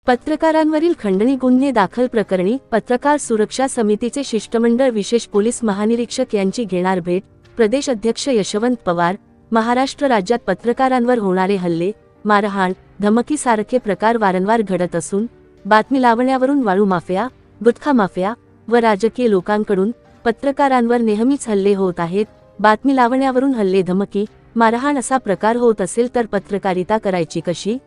पत्रकारांवरील खंडणी गुन्हे दाखल प्रकरणी पत्रकार सुरक्षा समितीचे शिष्टमंडळ विशेष पोलीस महानिरीक्षक यांची घेणार भेट। प्रदेश अध्यक्ष यशवंत पवार। महाराष्ट्र राज्यात पत्रकारांवर होणारे हल्ले, मारहाण, धमकीसारखे प्रकार वारंवार घडत असून बातमी लावण्यावरून वाळू माफिया, गुटखा माफिया व राजकीय लोकांकडून पत्रकारांवर नेहमीच हल्ले होत आहेत। बातमी लावण्यावरून हल्ले, धमकी, मारहाण असा प्रकार होत असेल तर पत्रकारिता करायची कशी,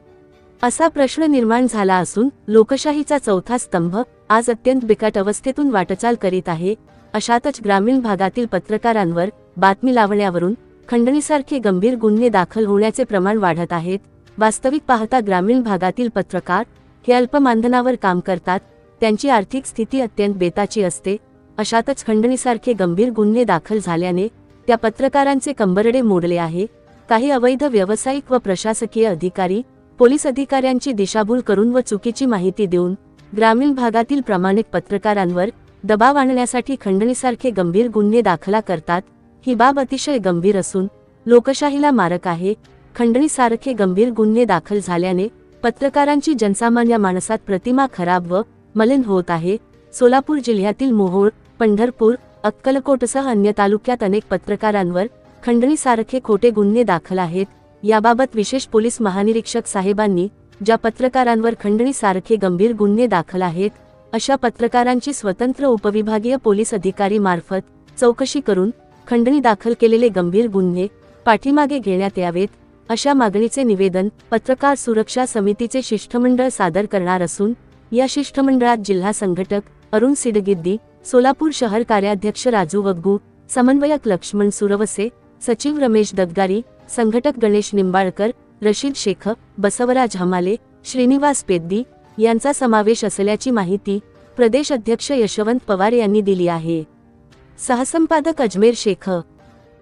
असा प्रश्न निर्माण झाला असून लोकशाहीचा चौथा स्तंभ आज अत्यंत बिकट अवस्थेतून वाटचाल करीत आहे। अशातच ग्रामीण भागातील पत्रकारांवर बातमी लावण्यावरून खंडणीसारखे गंभीर गुन्हे दाखल होण्याचे प्रमाण वाढत आहेत। वास्तविक पाहता ग्रामीण भागातील पत्रकार हे अल्प मानधनावर काम करतात, त्यांची आर्थिक स्थिती अत्यंत बेताची असते। अशातच खंडणीसारखे गंभीर गुन्हे दाखल झाल्याने त्या पत्रकारांचे कंबरडे मोडले आहे। काही अवैध व्यावसायिक व प्रशासकीय अधिकारी, पोलीस अधिकाऱ्यांची दिशाभूल करून व चुकीची माहिती देऊन ग्रामीण भागातील प्रामाणिक पत्रकारांवर दबाव आणण्यासाठी खंडणीसारखे गंभीर गुन्हे दाखल करतात। ही बाब अतिशय गंभीर असून लोकशाहीला मारक आहे। खंडणीसारखे गंभीर गुन्हे दाखल झाल्याने पत्रकारांची जनसामान्य माणसात प्रतिमा खराब व मलिन होत आहे। सोलापूर जिल्ह्यातील मोहोळ, पंढरपूर, अक्कलकोटसह अन्य तालुक्यात अनेक पत्रकारांवर खंडणीसारखे खोटे गुन्हे दाखल आहेत। याबाबत विशेष पोलीस महानिरीक्षक साहेबांनी ज्या पत्रकारांवर खंडणीसारखे गंभीर गुन्हे दाखल आहेत अशा पत्रकारांची स्वतंत्र उपविभागीय पोलीस अधिकारी मार्फत चौकशी करून खंडणी दाखल केलेले गंभीर गुन्हे पाठीमागे घेण्यात यावेत, अशा मागणीचे निवेदन पत्रकार सुरक्षा समितीचे शिष्टमंडळ सादर करणार असून या शिष्टमंडळात जिल्हा संघटक अरुण सिडगिद्दी, सोलापूर शहर कार्याध्यक्ष राजू वग्गू, समन्वयक लक्ष्मण सुरवसे, सचिव रमेश दत्गारी, संघटक गणेश निंबाळकर, रशीद शेख, बसवराज हमाले, श्रीनिवास पेद्दी यांचा समावेश असल्याची माहिती प्रदेश अध्यक्ष यशवंत पवार यांनी दिली आहे। सहसंपादक अजमेर शेख।